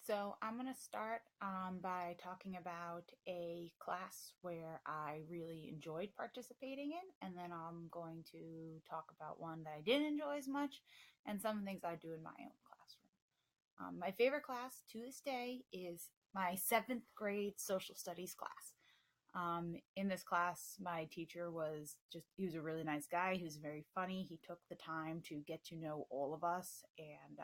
So I'm going to start by talking about a class where I really enjoyed participating in, and then I'm going to talk about one that I didn't enjoy as much, and some things I do in my own classroom. My favorite class to this day is my seventh grade social studies class. In this class, my teacher he was a really nice guy. He was very funny. He took the time to get to know all of us and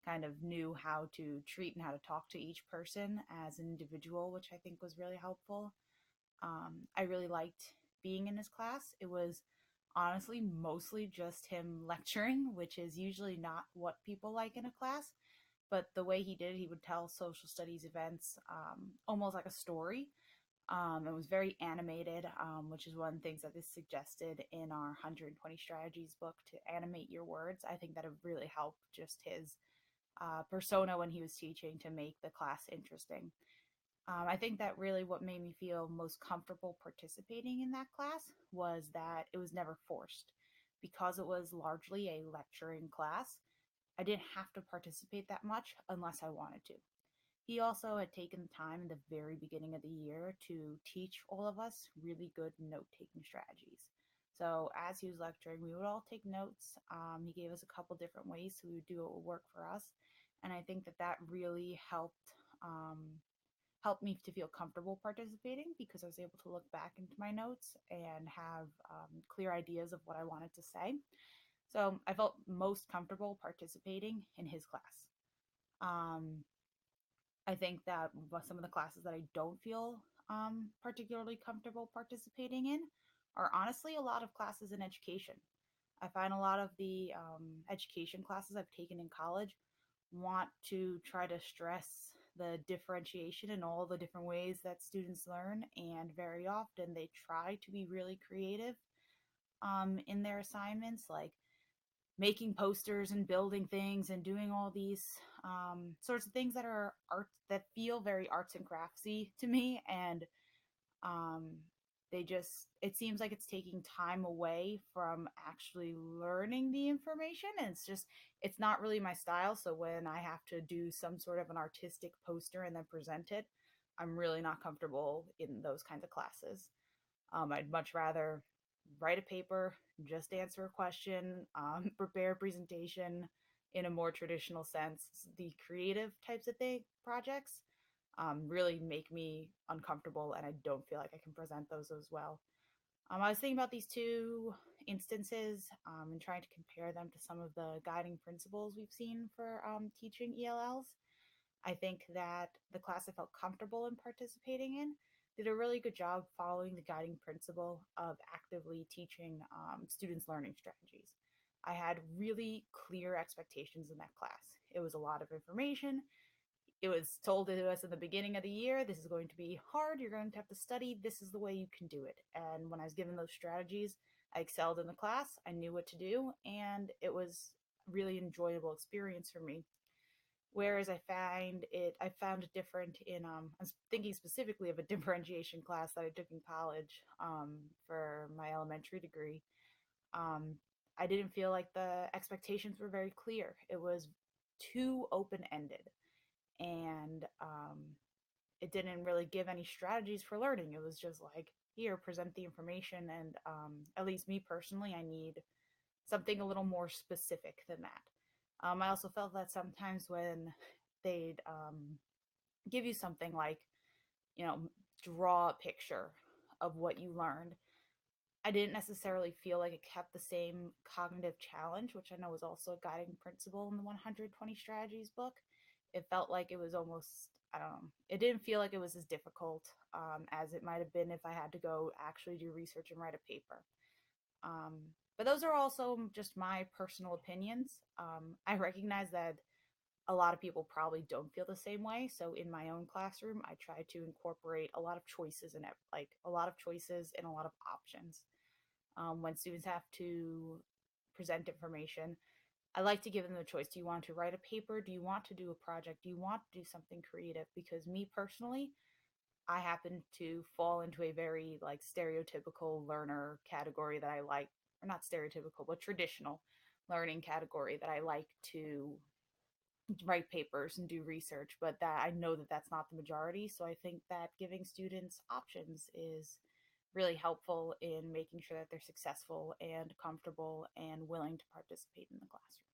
kind of knew how to treat and how to talk to each person as an individual, which I think was really helpful. I really liked being in his class. It was honestly mostly just him lecturing, which is usually not what people like in a class. But the way he did it, he would tell social studies events almost like a story. It was very animated, which is one of the things that is suggested in our 120 strategies book to animate your words. I think that it really helped just his persona when he was teaching to make the class interesting. I think that really what made me feel most comfortable participating in that class was that it was never forced. Because it was largely a lecturing class, I didn't have to participate that much unless I wanted to. He also had taken the time in the very beginning of the year to teach all of us really good note taking strategies. So, as he was lecturing, we would all take notes. He gave us a couple different ways so we would do what would work for us. And I think that that really helped me to feel comfortable participating because I was able to look back into my notes and have clear ideas of what I wanted to say. So, I felt most comfortable participating in his class. Um, I think that some of the classes that I don't feel particularly comfortable participating in are honestly a lot of classes in education. I find a lot of the education classes I've taken in college want to try to stress the differentiation in all the different ways that students learn, and very often they try to be really creative in their assignments, like making posters and building things and doing all these sorts of things that are art that feel very arts and craftsy to me, and um, they just it seems like it's taking time away from actually learning the information, and it's not really my style. So when I have to do some sort of an artistic poster and then present it, I'm really not comfortable in those kinds of classes. I'd much rather write a paper, just answer a question, prepare a presentation in a more traditional sense. The creative types of projects really make me uncomfortable, and I don't feel like I can present those as well. I was thinking about these two instances and trying to compare them to some of the guiding principles we've seen for teaching ELLs. I think that the class I felt comfortable in participating in did a really good job following the guiding principle of actively teaching students learning strategies. I had really clear expectations in that class. It was a lot of information. It was told to us in the beginning of the year, this is going to be hard, you're going to have to study, this is the way you can do it. And when I was given those strategies, I excelled in the class, I knew what to do, and it was a really enjoyable experience for me. Whereas I found it different in I'm thinking specifically of a differentiation class that I took in college for my elementary degree. Um, I didn't feel like the expectations were very clear. It was too open ended, and it didn't really give any strategies for learning. It was just like, here, present the information, and at least me personally, I need something a little more specific than that. I also felt that sometimes when they'd give you something like, you know, draw a picture of what you learned, I didn't necessarily feel like it kept the same cognitive challenge, which I know is also a guiding principle in the 120 Strategies book. It felt like it was almost, I don't know, it didn't feel like it was as difficult as it might have been if I had to go actually do research and write a paper. Um, but those are also just my personal opinions. I recognize that a lot of people probably don't feel the same way. So in my own classroom, I try to incorporate a lot of choices in it, like a lot of choices and a lot of options. When students have to present information, I like to give them the choice. Do you want to write a paper? Do you want to do a project? Do you want to do something creative? Because me personally, I happen to fall into a very like stereotypical learner category that I like, or not stereotypical, but traditional learning category that I like to write papers and do research, but that I know that that's not the majority. So I think that giving students options is really helpful in making sure that they're successful and comfortable and willing to participate in the classroom.